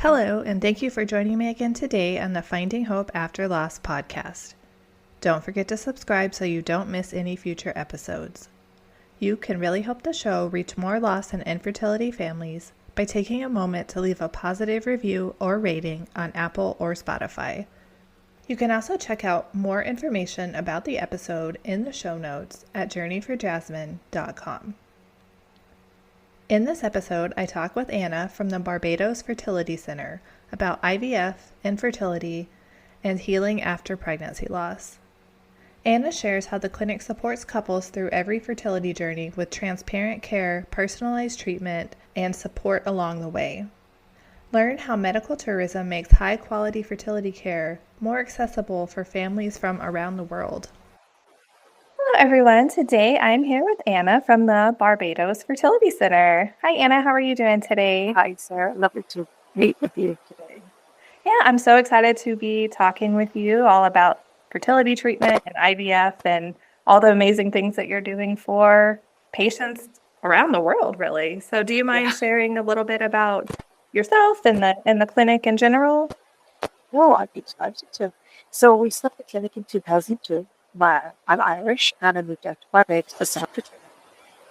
Hello, and thank you for joining me again today on the Finding Hope After Loss podcast. Don't forget to subscribe so you don't miss any future episodes. You can really help the show reach more loss and infertility families by taking a moment to leave a positive review or rating on Apple or Spotify. You can also check out more information about the episode in the show notes at journeyforjasmine.com. In this episode, I talk with Anna from the Barbados Fertility Center about IVF, infertility, and healing after pregnancy loss. Anna shares how the clinic supports couples through every fertility journey with transparent care, personalized treatment, and support along the way. Learn how medical tourism makes high-quality fertility care more accessible for families from around the world. Hello, everyone. Today, I'm here with Anna from the Barbados Fertility Center. Hi, Anna. How are you doing today? Hi, Sarah. Lovely to meet with you today. Yeah, I'm so excited to be talking with you all about fertility treatment and IVF and all the amazing things that you're doing for patients around the world, really. So do you mind sharing a little bit about yourself and the clinic in general? No, I'd be excited to. So we set up the clinic in 2002. I'm Irish and I moved out to Barbados for self-fertility.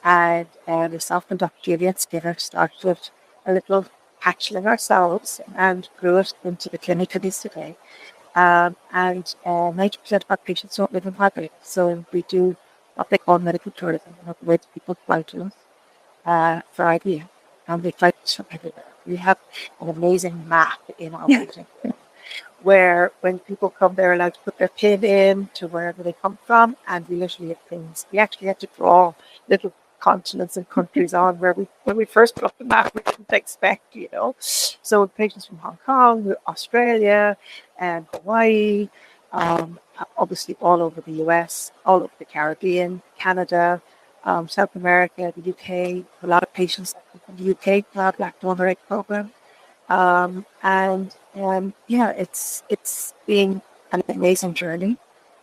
And myself and Dr. Julian Skinner started a little hatchling ourselves and grew it into the clinic it is today. And 90% of our patients don't live in Barbados. So we do what they call medical tourism. In other words, people fly to us for IVF. And they fly from everywhere. We have an amazing map in our building where when people come, they're allowed to put their pin in to wherever they come from. And we literally have things. We actually had to draw little continents and countries on where when we first put up the map, we didn't expect, So patients from Hong Kong, Australia, and Hawaii, obviously all over the US, all over the Caribbean, Canada, South America, the UK, a lot of patients from the UK for our Black Donor Egg program. It's been an amazing journey.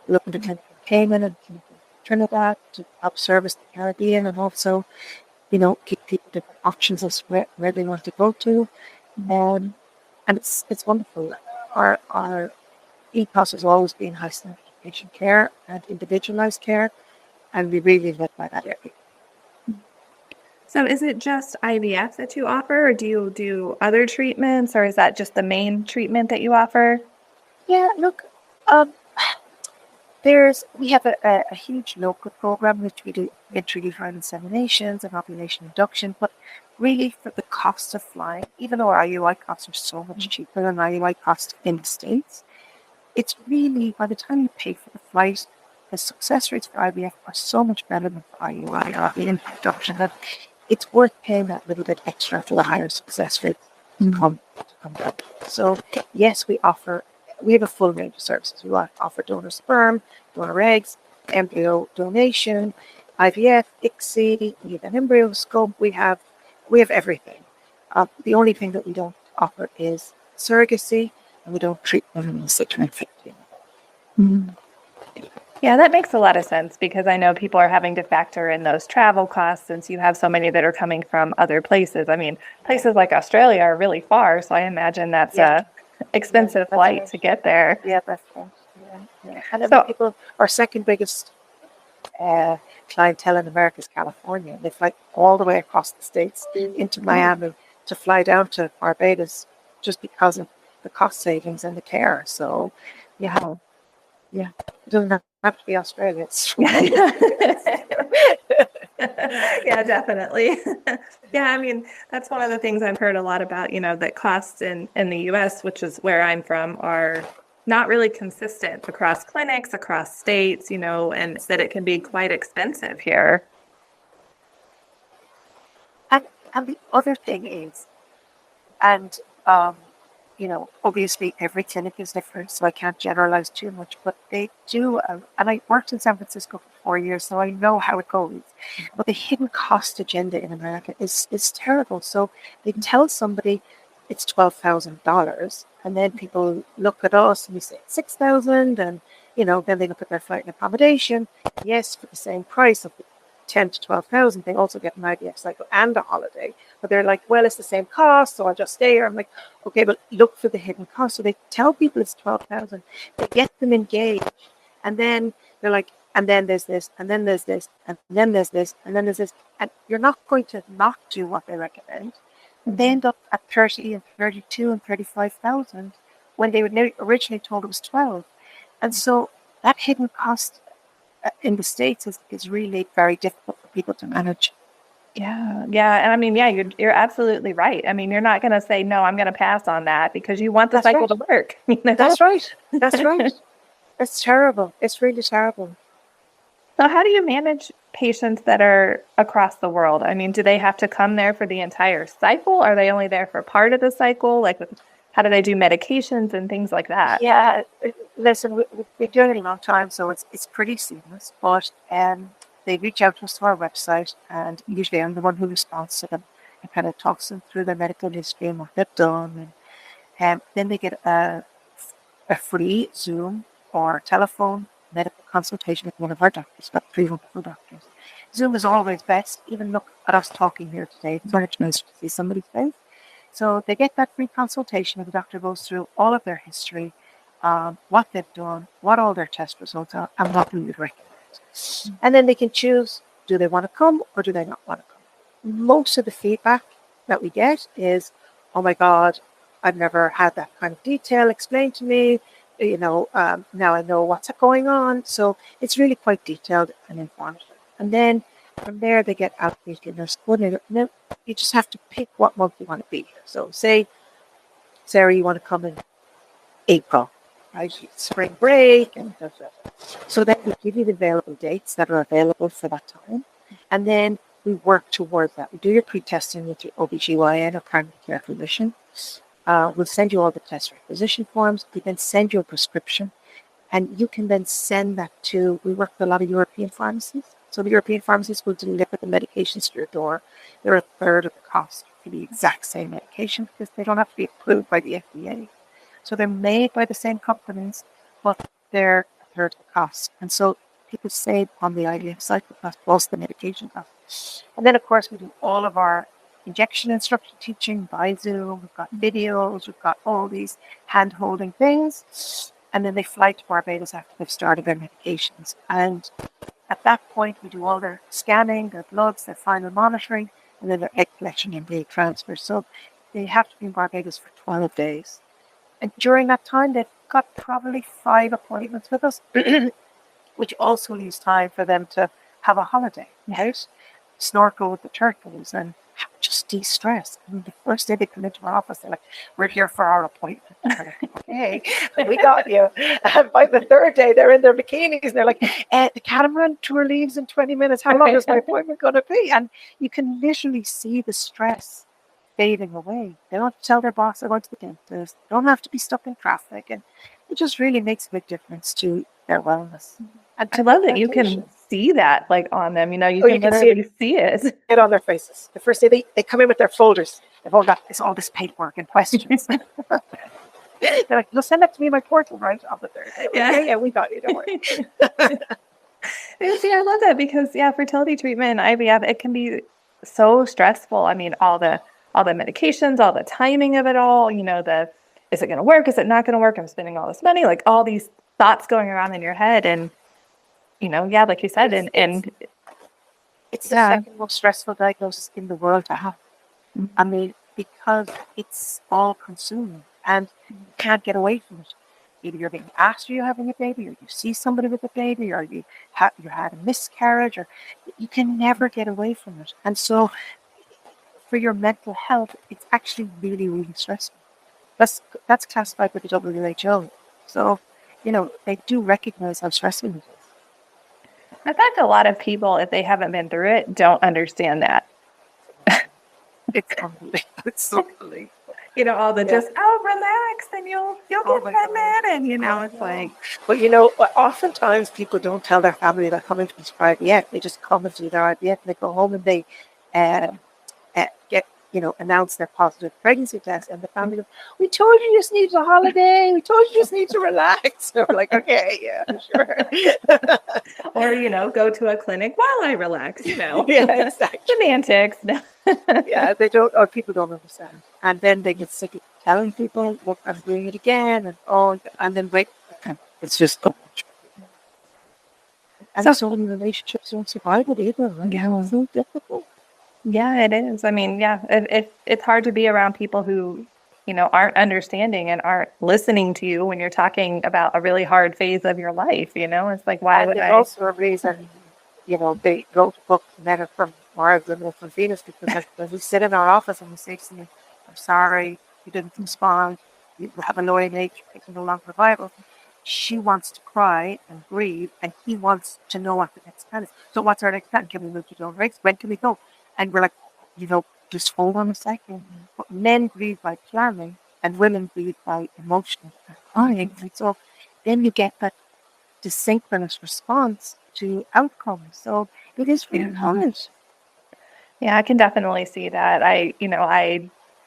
Looking to clinical Cayman and clinical Trinidad to help service the Caribbean and also, give people different options as where they want to go to. And it's wonderful. Our ethos has always been high standard patient care and individualized care, and we really live by that area. So is it just IVF that you offer, or do you do other treatments, or is that just the main treatment that you offer? Yeah, look, we have a huge local program which we do intrauterine inseminations and ovulation induction, but really for the cost of flying, even though our IUI costs are so much cheaper than IUI costs in the States, it's really, by the time you pay for the flight, the success rates for IVF are so much better than for IUI or ovulation induction that it's worth paying that little bit extra for the higher success rate to come down. So yes, we have a full range of services. We offer donor sperm, donor eggs, embryo donation, IVF, ICSI, we have an embryo scope, we have everything. The only thing that we don't offer is surrogacy, and we don't treat women with sick and 15. Yeah, that makes a lot of sense because I know people are having to factor in those travel costs since you have so many that are coming from other places. I mean, places like Australia are really far, so I imagine that's a expensive flight to get there. Yeah, that's right. Yeah. And people, our second biggest clientele in America is California. They fly all the way across the States into Miami to fly down to Barbados just because of the cost savings and the care. So, yeah, it doesn't have to be Australia. Yeah, definitely. Yeah, I mean, that's one of the things I've heard a lot about, that costs in the US, which is where I'm from, are not really consistent across clinics, across states, and that it can be quite expensive here. And the other thing is, obviously every clinic is different, so I can't generalize too much, but they do, and I worked in San Francisco for 4 years, so I know how it goes. But the hidden cost agenda in America is terrible. So they tell somebody it's $12,000, and then people look at us and we say $6,000, and then they look at their flight and accommodation. Yes, for the same price of 10 to 12,000, they also get an IVF cycle and a holiday. But they're like, well, it's the same cost, so I'll just stay here. I'm like, okay, but look for the hidden cost. So they tell people it's 12,000. They get them engaged, and then they're like, and then there's this, and then there's this, and then there's this, and then there's this, and you're not going to not do what they recommend. They end up at 30 and 32 and 35,000 when they were originally told it was 12. And so that hidden cost in the States is really very difficult for people to manage. Yeah. And I mean, yeah, you're absolutely right. I mean, you're not going to say, no, I'm going to pass on that because you want the cycle to work. That's right. That's right. It's terrible. It's really terrible. So how do you manage patients that are across the world? I mean, do they have to come there for the entire cycle? Are they only there for part of the cycle? Like, how do they do medications and things like that? Yeah, listen, we've been doing it a long time, so it's pretty seamless. But they reach out to us to our website, and usually I'm the one who responds to them and kind of talks them through their medical history and what they've done. And then they get a free Zoom or telephone medical consultation with one of our doctors, about 3 wonderful doctors. Zoom is always best. Even look at us talking here today. It's much nicer to see somebody's face. So they get that free consultation, and the doctor goes through all of their history, what they've done, what all their test results are, and what we would recommend. And then they can choose, do they want to come or do they not want to come? Most of the feedback that we get is, oh my God, I've never had that kind of detail explained to me. Now I know what's going on. So it's really quite detailed and informative. And then from there, they get outreach to nurse coordinator. And then you just have to pick what month you want to be here. So say, Sarah, you want to come in April, right? Spring break. And so then we give you the available dates that are available for that time. And then we work towards that. We do your pre-testing with your OBGYN or primary care physician. We'll send you all the test requisition forms. We then send you a prescription. And you can then send that to, we work with a lot of European pharmacies. So the European pharmacies will deliver the medications to your door. They're a third of the cost for the exact same medication because they don't have to be approved by the FDA. So they're made by the same companies, but they're a third of the cost. And so people save on the IVF cycle cost plus the medication cost. And then, of course, we do all of our injection instruction teaching by Zoom. We've got videos. We've got all these hand-holding things. And then they fly to Barbados after they've started their medications. And at that point, we do all their scanning, their bloods, their final monitoring, and then their egg collection and egg transfer. So they have to be in Barbados for 12 days. And during that time, they've got probably 5 appointments with us, which also leaves time for them to have a holiday, right? Snorkel with the turtles and just de-stress. I mean, the first day they come into our office, they're like, we're here for our appointment. Like, okay, we got you. And by the third day, they're in their bikinis and they're like, the catamaran tour leaves in 20 minutes. How long is my appointment going to be? And you can literally see the stress fading away. They don't have to tell their boss they're going to the dentist. They don't have to be stuck in traffic. And it just really makes a big difference to their wellness. And I love that you can see that like on them, you can literally see it. Get on their faces. The first day they come in with their folders. They've all got all this paperwork and questions. They're like, you'll send that to me in my portal, right? On the third day. Yeah, we got you. Don't worry. See, I love that because fertility treatment and IVF, it can be so stressful. I mean, all the medications, all the timing of it all, is it going to work? Is it not going to work? I'm spending all this money, like all these thoughts going around in your head. And, like you said, and it's the second most stressful diagnosis in the world to have. Mm-hmm. I mean, because it's all consuming and you can't get away from it. Either you're being asked, are you having a baby, or you see somebody with a baby, or you had a miscarriage, or you can never get away from it. And so for your mental health, it's actually really, really stressful. That's classified with the WHO. So, they do recognize how stressful it is. I think a lot of people, if they haven't been through it, don't understand that. It's unbelievable. It's so unbelievable. All the just, relax, and you'll get pregnant, and it's like. But oftentimes people don't tell their family they're coming to this IVF. They just come and do their IVF, and they go home and they get announce their positive pregnancy test, and the family goes, "We told you just needed a holiday. We told you just need to relax." So we're like, "Okay, yeah, sure." Or, go to a clinic while I relax, Yeah, exactly. Semantics. No. Yeah, they don't, or people don't understand, and then they get sick of telling people, "Look, I'm doing it again," and then wait, it's just so much. And so many relationships don't survive it either. Right? Yeah, it's so difficult. Yeah, it is. I mean, yeah, it's hard to be around people who, aren't understanding and aren't listening to you when you're talking about a really hard phase of your life. It's like, why And would there's I? also a reason, they wrote books men are from Mars and from Venus, because as we sit in our office and we say to me, "I'm sorry, you didn't respond, you have a low nature, it's no longer viable." She wants to cry and grieve, and he wants to know what the next plan is. So what's our next plan? Can we move to John Riggs? When can we go? And we're like, just hold on a second. But men grieve by planning, and women grieve by emotional crying. And so then you get that desynchronous response to outcomes. So it is really hard. Yeah, I can definitely see that.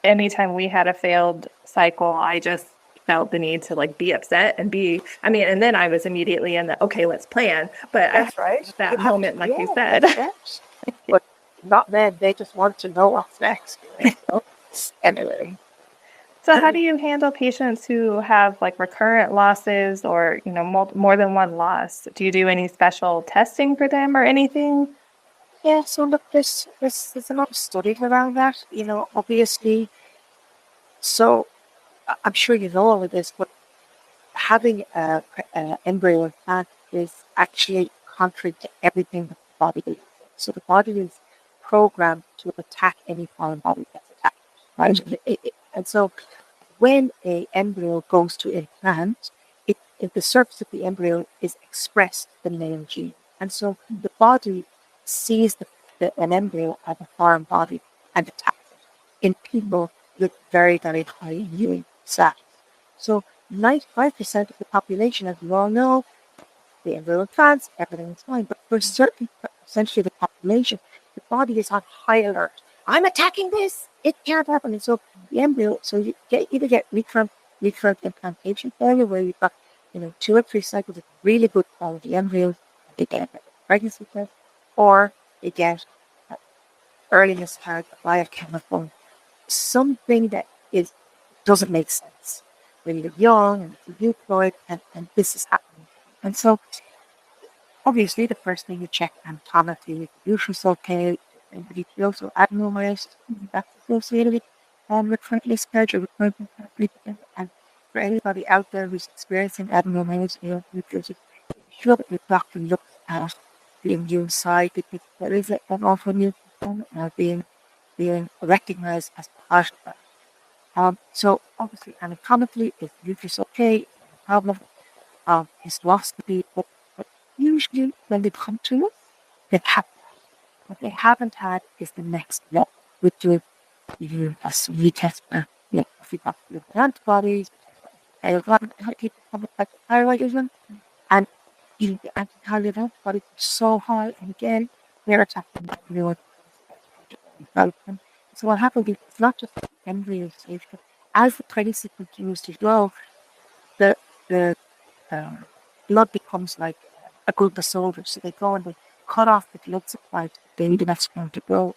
Anytime we had a failed cycle, I just felt the need to be upset and and then I was immediately in the, okay, let's plan. But That's right. That moment, like you said. But not men, they just want to know what's next. Anyway. So how do you handle patients who have recurrent losses or, more than one loss? Do you do any special testing for them or anything? Yeah, so look, there's a lot of studies around that, obviously. So I'm sure you know all of this, but having an embryo implant is actually contrary to everything that the body does. So the body is programmed to attack any foreign body that's attacked, right? And so when a embryo goes to implant, the surface of the embryo is expressed the male gene. And so the body sees an embryo as a foreign body and attacks it in people with very, very high immune status. So 95% of the population, as we all know, the embryo implants, everything is fine. But for a certain percentage of the population, the body is on high alert. I'm attacking this. It can't happen. And so the embryo, so you either get recurrent implantation failure, where you've got 2 or 3 cycles of really good quality embryos, they get a pregnancy test, or they get early miscarriage, biochemical, something that doesn't make sense when you're young and it's euploid, and this is happening. And so obviously the first thing you check anatomically, uterus okay, endometriosis or adenovirus, that's associated with recurrent miscarriage or recurrent infertility. And for anybody out there who's experiencing adenovirus or endometriosis, sure that your doctor looks at the immune side, because there is an autoimmune component now being recognized as part of that. So obviously anatomically, if uterus okay, no problem. Histoscopy, but usually when they come to us, they've had that. What they haven't had is the next level, which is a retest for if you've got antibodies, a lot of people have hypothyroidism, and the antithyroid antibodies are so high, and again, they're attacking the embryo development. So what happens is it's not just the embryo stage, but as the pregnancy continues to grow, the blood becomes like a group of soldiers. So they go and they cut off the blood supply to the baby that's going to grow.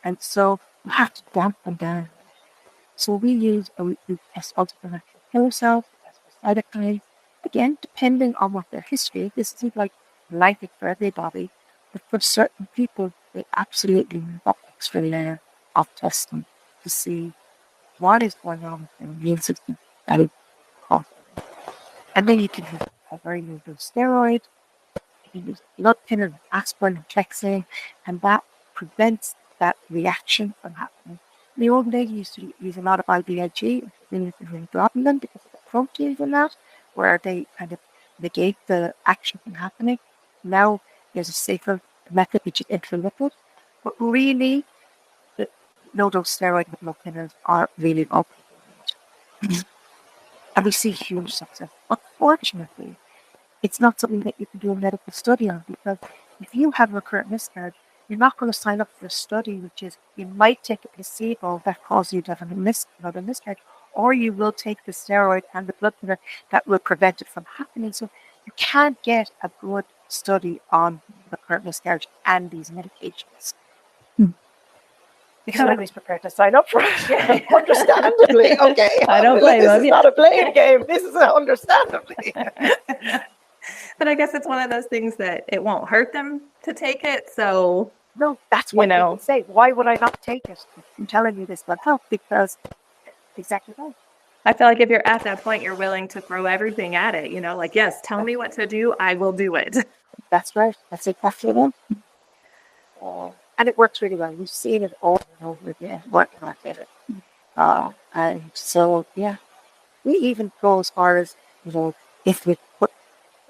And so you have to dampen down. So we test ultraviolet killer cells, we test for cytokines. Again, depending on what their history is, this isn't like life for everybody, but for certain people, they absolutely need that extra layer of testing to see what is going on with their immune system that is causing. And then you can use a very little steroid, you can use blood thinner, aspirin, and Clexane, and that prevents that reaction from happening. In the old days, you used to use a lot of IVIG, globulin, because of the proteins in that, where they kind of negate the action from happening. Now there's a safer method, which is intravitreal, but really, the low-dose steroid and blood thinners are really okay. And we see huge success. Unfortunately, it's not something that you can do a medical study on, because if you have recurrent miscarriage, you're not going to sign up for a study, which is you might take a placebo that causes you to have another miscarriage, or you will take the steroid and the blood thinner that will prevent it from happening. So you can't get a good study on recurrent miscarriage and these medications. Because nobody's prepared to sign up for it. Understandably. Okay. I don't blame them. This is not a blame game. This is understandably. But I guess it's one of those things that it won't hurt them to take it. So no, that's what people say. Why would I not take it? I'm telling you this will help because exactly right. I feel like if you're at that point, you're willing to throw everything at it. Like, yes, tell me what to do. I will do it. That's right. That's exactly it. And it works really well. We've seen it over and over again, working like it. And so, yeah, we even go as far as, if we put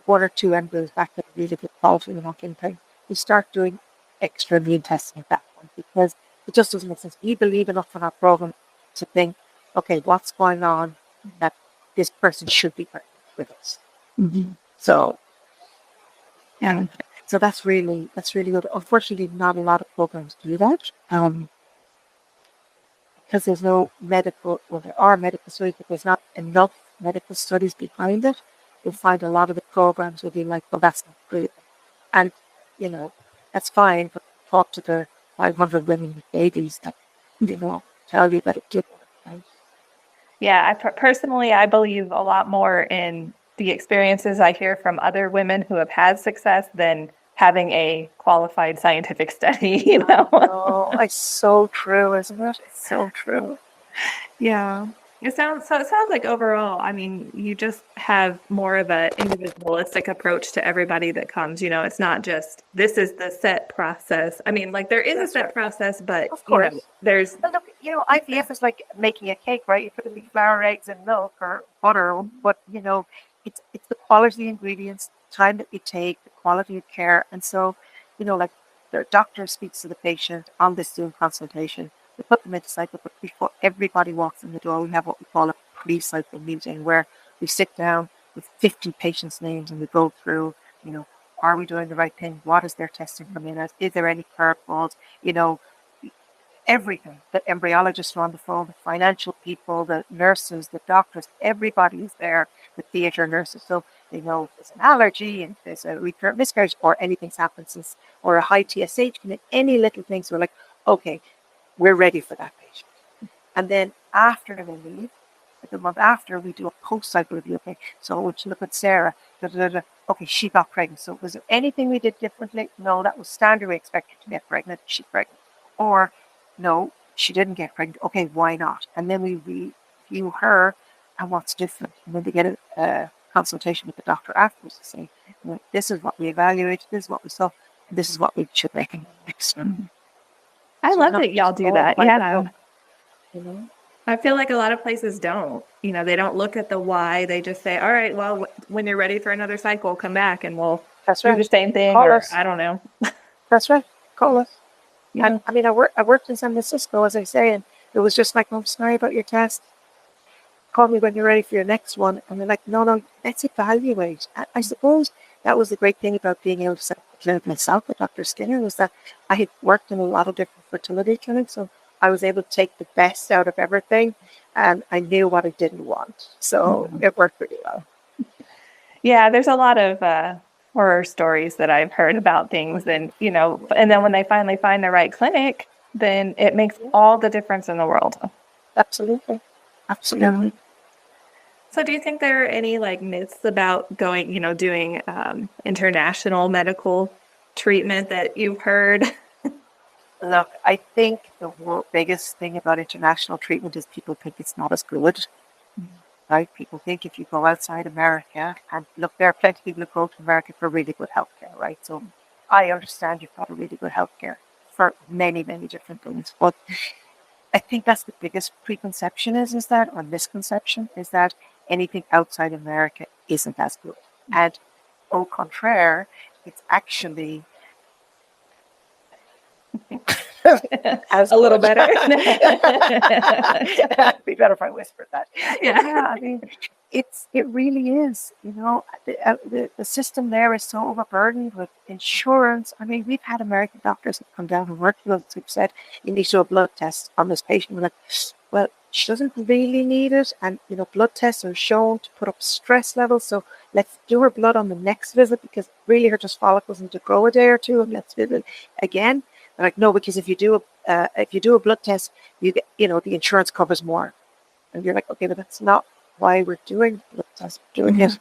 1 or 2 embryos back that are really good quality and not anything, we start doing extra immune testing at that point because it just doesn't make sense. We believe enough in our program to think, okay, what's going on that this person should be pregnant with us. Mm-hmm. So, yeah. So that's really good. Unfortunately, not a lot of programs do that because there's no medical. Well, there are medical studies, but there's not enough medical studies behind it. You'll find a lot of the programs will be like, "Well, that's not good," and that's fine. But talk to the 500 women with babies that tell you that it did work. Right? Yeah, personally, I believe a lot more in the experiences I hear from other women who have had success than having a qualified scientific study, Oh, it's so true, isn't it? It's so true. Yeah. It sounds like overall, I mean, you just have more of an individualistic approach to everybody that comes. It's not just this is the set process. I mean, like there is a set process, but of course, there's. But look, IVF is like making a cake, right? You put in flour, eggs, and milk or butter, but it's the quality ingredients, time that you take, the quality of care, and so like the doctor speaks to the patient on this Zoom consultation. We put them into cycle, but before everybody walks in the door, we have what we call a pre-cycle meeting where we sit down with 50 patients' names and we go through, are we doing the right thing? What is their testing coming in as? Is there any curveballs? Everything. The embryologists are on the phone, the financial people, the nurses, the doctors, everybody is there, the theatre nurses. So they know if there's an allergy and if there's a recurrent miscarriage or anything's happened since, or a high TSH, any little things. We're like, okay, we're ready for that patient. And then after they leave, the month after, we do a post-cycle review. Okay, so when you look at Sarah, okay, she got pregnant. So was there anything we did differently? No, that was standard. We expected to get pregnant. She's pregnant. Or no, she didn't get pregnant. Okay, why not? And then we review her and what's different. And then they get a consultation with the doctor afterwards to say, this is what we evaluated, this is what we saw, and this is what we should make next time. I love that y'all do that. Yeah. I feel like a lot of places don't. They don't look at the why. They just say, all right, well, when you're ready for another cycle, come back and we'll do the same thing. Call us. I don't know. That's right. Call us. Yeah. And I mean, I worked in San Francisco, as I say, and it was just like, I'm sorry about your test. Call me when you're ready for your next one. And they're like, no, let's evaluate. I suppose that was the great thing about being able to set up a clinic myself with Dr. Skinner was that I had worked in a lot of different fertility clinics. So I was able to take the best out of everything and I knew what I didn't want. So it worked pretty well. Yeah, there's a lot of horror stories that I've heard about things and, and then when they finally find the right clinic, then it makes all the difference in the world. Absolutely. So do you think there are any myths about going, doing international medical treatment that you've heard? Look, I think the biggest thing about international treatment is people think it's not as good. Right? People think if you go outside America, and look, there are plenty of people who go to America for really good healthcare, right? So I understand you've got a really good healthcare for many, many different things. But I think that's the biggest preconception or misconception is that anything outside America isn't as good. And au contraire, it's actually a little better. It'd be better if I whispered that. Yeah. I mean, it really is. The system there is so overburdened with insurance. I mean, we've had American doctors that come down and work with us who've said you need to do a blood test on this patient. We're like, well, she doesn't really need it, and blood tests are shown to put up stress levels. So let's do her blood on the next visit because really her just follicles need to grow a day or two, and let's visit again. They're like, no, because if you do a blood test, you get the insurance covers more, and you're like, okay, but that's not why we're doing it.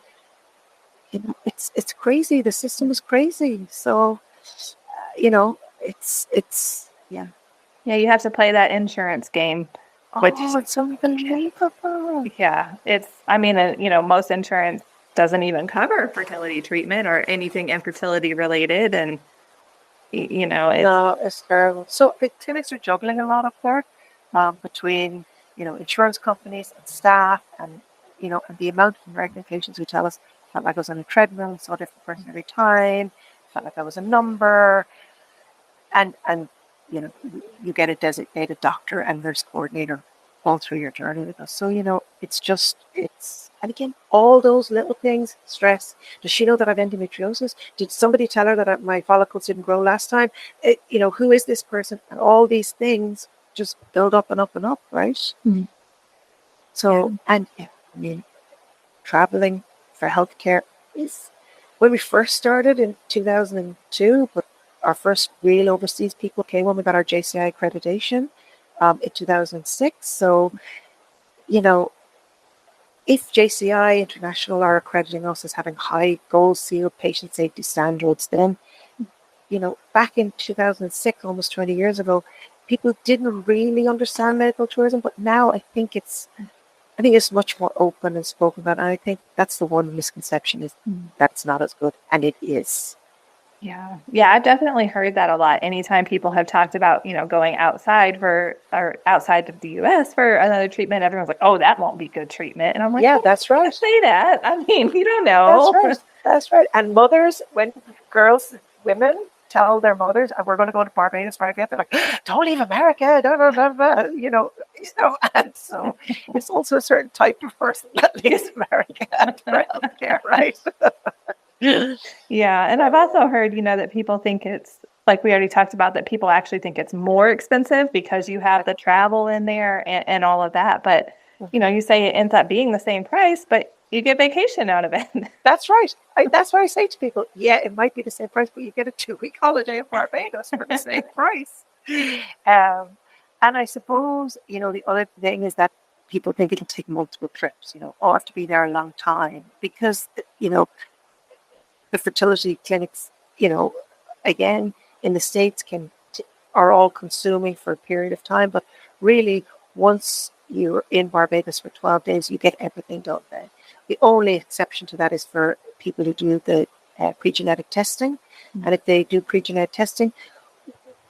It's crazy. The system is crazy. So, it's yeah. Yeah, you have to play that insurance game. Which, it's unbelievable. Yeah, most insurance doesn't even cover fertility treatment or anything infertility related, and no, it's terrible. So the clinics are juggling a lot up there between insurance companies and staff, and and the amount of pregnant patients who tell us felt like I was on a treadmill, saw a different person every time, felt like I was a number, and you get a designated doctor and nurse coordinator all through your journey with us. So and again, all those little things, stress. Does she know that I have endometriosis? Did somebody tell her that my follicles didn't grow last time? Who is this person? And all these things just build up and up and up, right? Mm-hmm. So, and traveling for healthcare is when we first started in 2002, but our first real overseas people came when we got our JCI accreditation in 2006. So, if JCI International are accrediting us as having high gold seal patient safety standards, then, back in 2006, almost 20 years ago, people didn't really understand medical tourism, but now I think it's much more open and spoken about. And I think that's the one misconception is that's not as good. And it is. Yeah. Yeah. I've definitely heard that a lot. Anytime people have talked about, going outside outside of the US for another treatment, everyone's like, oh, that won't be good treatment. And I'm like, yeah, that's right. Say that. I mean, you don't know. That's right. That's right. And mothers, when women tell their mothers, we're going to go to Barbados for IVF, they're like, don't leave America. And so it's also a certain type of person that leaves America for healthcare, right? Yeah. And I've also heard, that people think it's, like we already talked about, that people actually think it's more expensive because you have the travel in there and all of that. But, you say it ends up being the same price, but you get vacation out of it. That's right. That's why I say to people, yeah, it might be the same price, but you get a 2-week holiday in Barbados for the same price. And I suppose, the other thing is that people think it'll take multiple trips, I have to be there a long time because, the fertility clinics, again, in the States are all consuming for a period of time. But really, once you're in Barbados for 12 days, you get everything done then. The only exception to that is for people who do the pre-genetic testing. Mm-hmm. And if they do pre-genetic testing,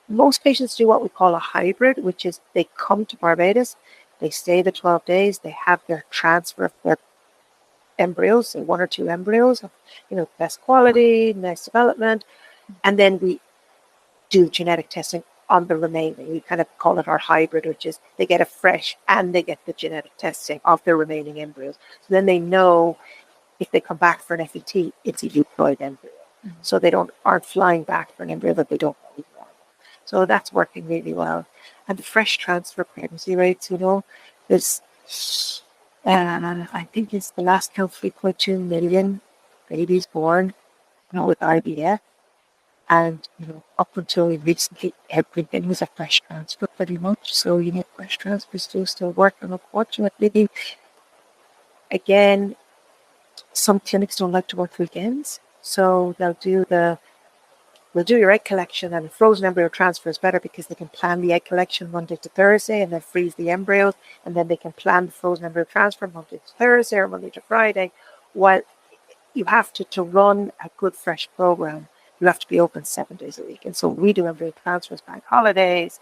most patients do what we call a hybrid, which is they come to Barbados, they stay the 12 days, they have their transfer of their embryos, so 1 or 2 embryos of, best quality, nice development, and then we do genetic testing on the remaining. We kind of call it our hybrid, which is they get a fresh and they get the genetic testing of their remaining embryos. So then they know if they come back for an FET, it's a euploid embryo. Mm-hmm. So they aren't flying back for an embryo that they don't know. So that's working really well. And the fresh transfer pregnancy rates, there's I think it's the last count 3.2 million babies born, with IVF. And, up until recently, everything was a fresh transfer pretty much. So, fresh transfers do still work. And unfortunately, again, some clinics don't like to work weekends. So they'll do your egg collection, and the frozen embryo transfer is better because they can plan the egg collection Monday to Thursday and then freeze the embryos, and then they can plan the frozen embryo transfer Monday to Thursday or Monday to Friday. While you have to run a good fresh program, you have to be open 7 days a week. And so we do embryo transfers, bank holidays,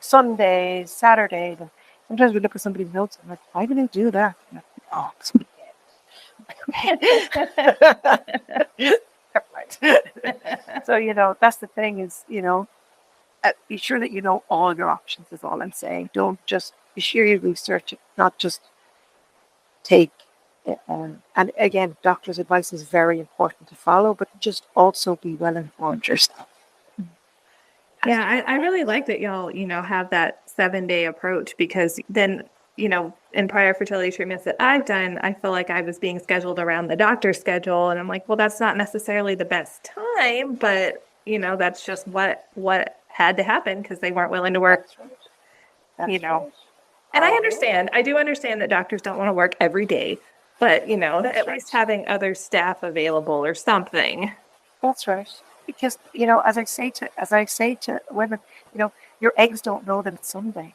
Sundays, Saturdays, and sometimes we look at somebody's notes and I'm like, why do they do that? Like, oh, it's so, that's the thing is, be sure that you know all your options is all I'm saying. Don't just be sure you research it, not just take And again, doctor's advice is very important to follow, but just also be well informed yourself. Yeah, I really like that y'all, have that 7-day approach, because then, in prior fertility treatments that I've done, I feel like I was being scheduled around the doctor's schedule. And I'm like, well, that's not necessarily the best time, but, that's just what had to happen because they weren't willing to work, That's you know. right. And I do understand that doctors don't want to work every day, but, at least having other staff available or something. That's right. Because, as I say to women, your eggs don't know that it's Sunday,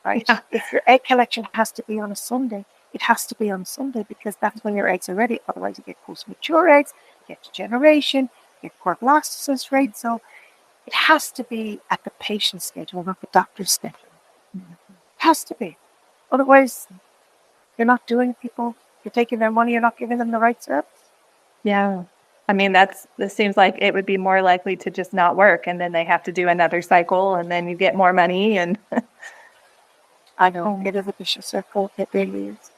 right? Yeah. If your egg collection has to be on a Sunday, it has to be on Sunday because that's when your eggs are ready. Otherwise, you get post-mature eggs, you get degeneration, you get poor blastocyst rate. So it has to be at the patient's schedule, not the doctor's schedule. It has to be. Otherwise, you're not doing people, you're taking their money, you're not giving them the right service. Yeah. I mean, this seems like it would be more likely to just not work, and then they have to do another cycle, and then you get more money. And I know, it is a vicious circle. It really is.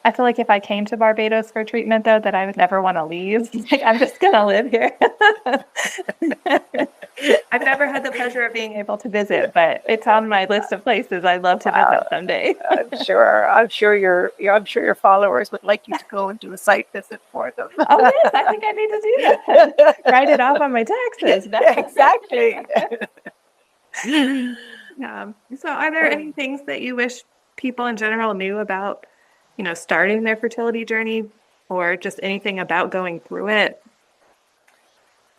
I feel like if I came to Barbados for treatment, though, that I would never want to leave. Like, I'm just going to live here. I've never had the pleasure of being able to visit, but it's on my list of places I'd love to visit someday. I'm sure your followers would like you to go and do a site visit for them. Oh yes, I think I need to do that. Write it off on my taxes. Exactly. So are there any things that you wish people in general knew about, starting their fertility journey, or just anything about going through it?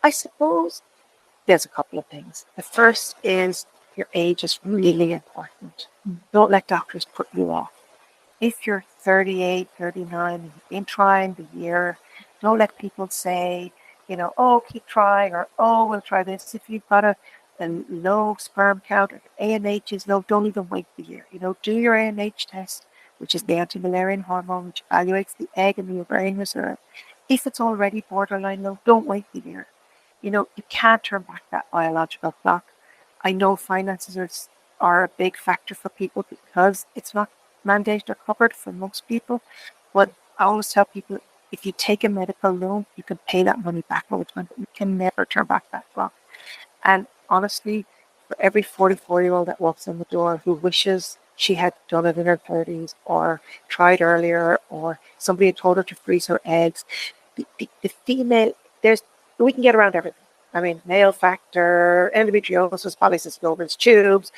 I suppose there's a couple of things. The first is your age is really important. Don't let doctors put you off. If you're 38, 39, and you've been trying the year, don't let people say, oh, keep trying, or oh, we'll try this. If you've got a low sperm count, or AMH is low, don't even wait the year. Do your AMH test, which is the anti-Müllerian hormone, which evaluates the egg and the ovarian reserve. If it's already borderline low, don't wait the year. You can't turn back that biological clock. I know finances are a big factor for people because it's not mandated or covered for most people. But I always tell people, if you take a medical loan, you can pay that money back over time. You can never turn back that clock. And honestly, for every 44-year-old that walks in the door who wishes she had done it in her 30s or tried earlier, or somebody had told her to freeze her eggs, the female, we can get around everything. I mean, male factor, endometriosis, polycystic ovaries, tubes,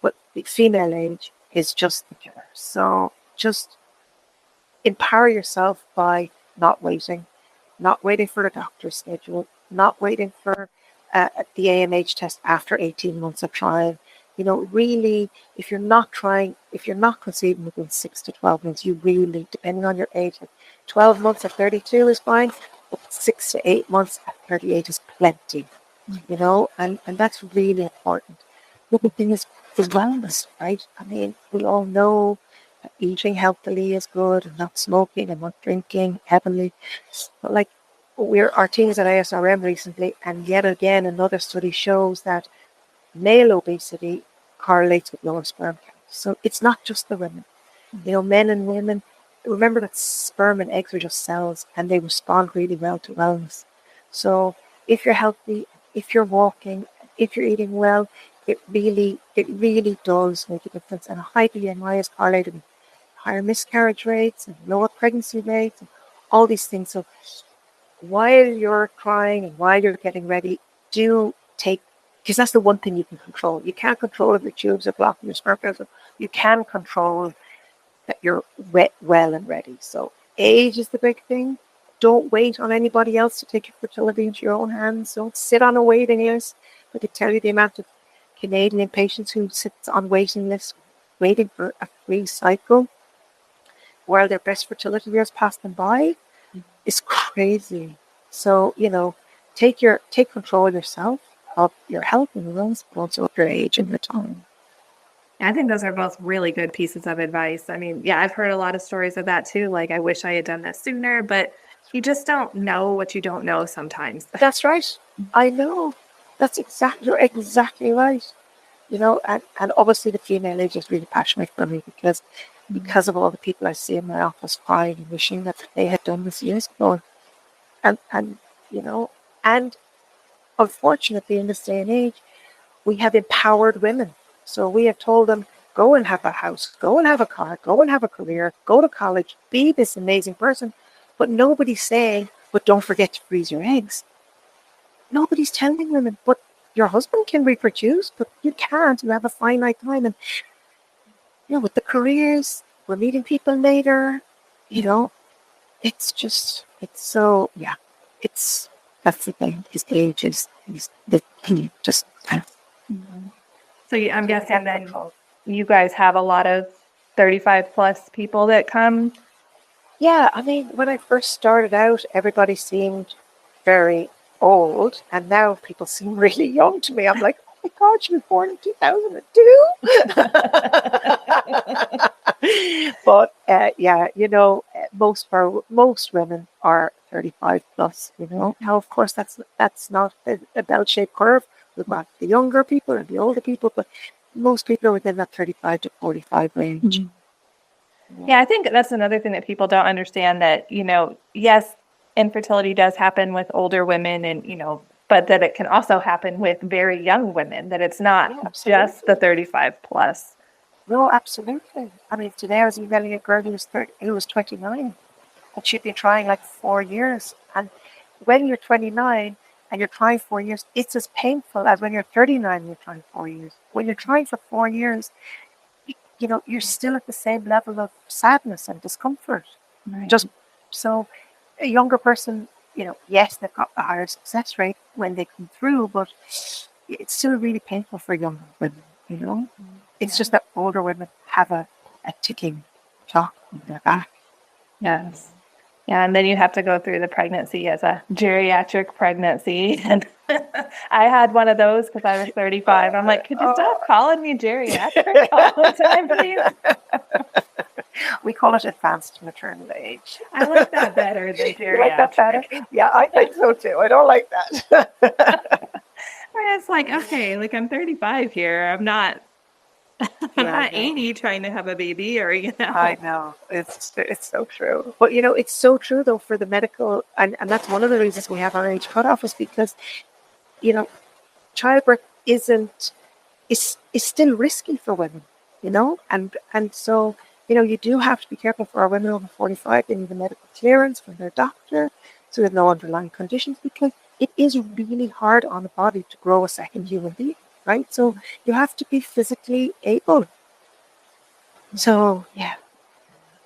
but the female age is just the killer. So just empower yourself by not waiting for the doctor's schedule, not waiting for the AMH test after 18 months of trying. Really, if you're not conceiving within 6 to 12 months, you really, depending on your age, 12 months at 32 is fine, but 6 to 8 months at 38 is plenty, and that's really important. The other thing is wellness, right? I mean, we all know that eating healthily is good, and not smoking and not drinking heavily. But our team was at ASRM recently, and yet again, another study shows that male obesity correlates with lower sperm count. So it's not just the women. Men and women, remember that sperm and eggs are just cells, and they respond really well to wellness. So if you're healthy, if you're walking, if you're eating well, it really does make a difference. And a high BMI is correlated with higher miscarriage rates and lower pregnancy rates and all these things. So while you're crying and while you're getting ready, because that's the one thing you can control. You can't control if your tubes are blocking your sperm count. You can control that you're well and ready. So age is the big thing. Don't wait on anybody else to take your fertility into your own hands. Don't sit on a waiting list. I could tell you the amount of Canadian patients who sit on waiting lists waiting for a free cycle while their best fertility years pass them by. It's crazy. So, take control of yourself, of your health and wellness, but also of your age and your time. I think those are both really good pieces of advice. I mean, yeah, I've heard a lot of stories of that too. Like, I wish I had done this sooner, but you just don't know what you don't know sometimes. That's right. I know. You're exactly right. And obviously the female age is really passionate for me because because of all the people I see in my office crying and wishing that they had done this years ago. And you know, and unfortunately in this day and age, we have empowered women. So we have told them, go and have a house, go and have a car, go and have a career, go to college, be this amazing person. But nobody's saying, but don't forget to freeze your eggs. Nobody's telling women, but your husband can reproduce, but you can't. You have a finite time. And, with the careers, we're meeting people later, it's just, it's so, that's the thing. His age is just kind of. So I'm guessing then you guys have a lot of 35 plus people that come. Yeah, I mean, when I first started out, everybody seemed very old, and now people seem really young to me. I'm like, oh my God, she was born in 2002. But most women are 35 plus. Now of course that's not a bell-shaped curve. We've got the younger people and the older people, but most people are within that 35 to 45 range. Yeah, I think that's another thing that people don't understand, that, yes, infertility does happen with older women, and, but that it can also happen with very young women, that it's not just the 35 plus. No, absolutely. I mean, today I was emailing a girl who was 29, and she'd been trying like 4 years. And when you're 29 and you're trying 4 years, it's as painful as when you're 39 and you're trying 4 years. When you're trying for 4 years, you're still at the same level of sadness and discomfort. Right. Just so a younger person, yes, they've got a higher success rate when they come through, but it's still really painful for younger women, It's just that older women have a ticking clock in their back. Yes. Yeah, and then you have to go through the pregnancy as a geriatric pregnancy. And I had one of those because I was 35. I'm like, could you stop calling me geriatric all the time, please? We call it advanced maternal age. I like that better than geriatric. You like that better? Yeah, I think so too. I don't like that. It's like, okay, like I'm 35 here. I'm not 80 trying to have a baby, or I know, it's so true. But it's so true though for the medical, and that's one of the reasons we have our age cutoff, is because childbirth is still risky for women, and so you do have to be careful. For our women over 45, they need the medical clearance from their doctor, so there's no underlying conditions, because it is really hard on the body to grow a second human being. Right, so you have to be physically able. So yeah,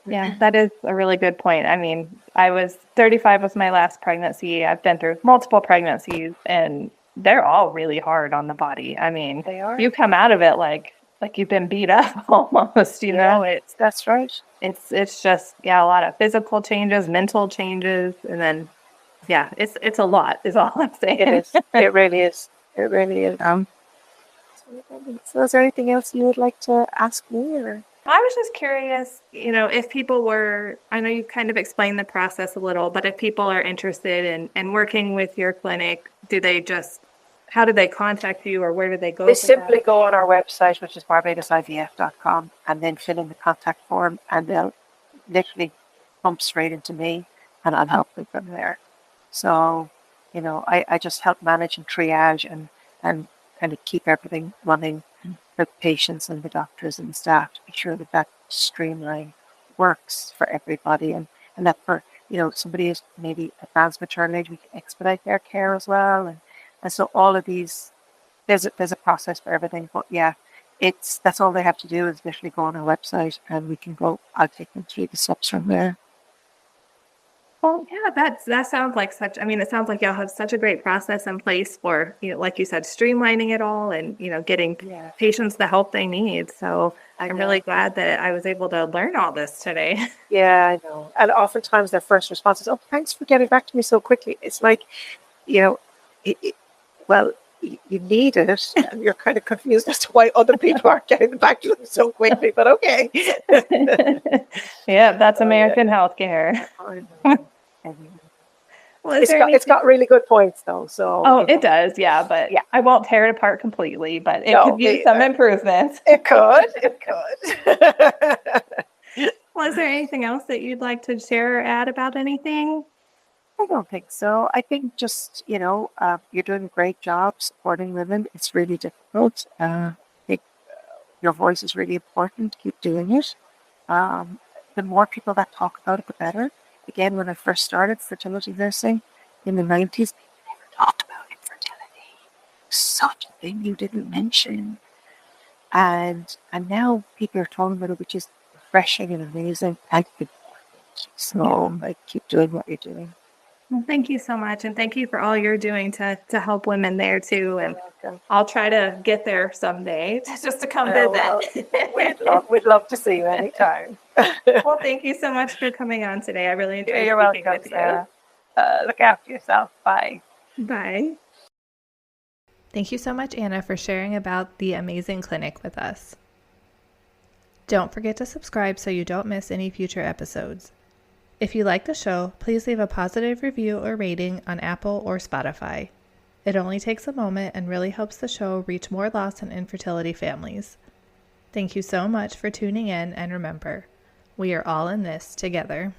that is a really good point. I mean, I was 35 was my last pregnancy. I've been through multiple pregnancies, and they're all really hard on the body. I mean, they are. You come out of it like you've been beat up almost. That's right. It's just a lot of physical changes, mental changes, and then it's a lot. Is all I'm saying. It is. It really is. It really is. So is there anything else you would like to ask me? Or? I was just curious, if people were, I know you kind of explained the process a little, but if people are interested in working with your clinic, how do they contact you, or where do they go? They simply go on our website, which is barbadosivf.com, and then fill in the contact form, and they'll literally bump straight into me, and I'll help them from there. So, I just help manage and triage and kind of keep everything running for the patients and the doctors and the staff, to be sure that streamline works for everybody, and that for somebody is maybe advanced maternal age, we can expedite their care as well, and so all of these, there's a process for everything. But that's all they have to do, is literally go on our website, and I'll take them through the steps from there. Well, that sounds like it sounds like y'all have such a great process in place for, like you said, streamlining it all and, getting patients the help they need. So I'm really glad that I was able to learn all this today. Yeah, I know. And oftentimes their first response is, oh, thanks for getting back to me so quickly. It's like, you need it, and you're kind of confused as to why other people aren't getting back to them so quickly, but okay. Yeah, that's American healthcare. Well, it's got really good points though. So it does, but I won't tear it apart completely, but it could use some improvements. It could. Well, is there anything else that you'd like to share or add about anything? I don't think so. I think just, you're doing a great job supporting women. It's really difficult. I think your voice is really important. Keep doing it. Um, the more people that talk about it, the better. Again, when I first started fertility nursing in the 90s, people never talked about infertility. Such a thing you didn't mention. And now people are talking about it, which is refreshing and amazing and important. So keep doing what you're doing. Well, thank you so much. And thank you for all you're doing to help women there too. And You're welcome. I'll try to get there someday just to come visit. We'd love to see you anytime. Well, thank you so much for coming on today. I really enjoyed speaking with you. Sarah. Look after yourself. Bye. Bye. Thank you so much, Anna, for sharing about the amazing clinic with us. Don't forget to subscribe so you don't miss any future episodes. If you like the show, please leave a positive review or rating on Apple or Spotify. It only takes a moment and really helps the show reach more loss and infertility families. Thank you so much for tuning in, and remember, we are all in this together.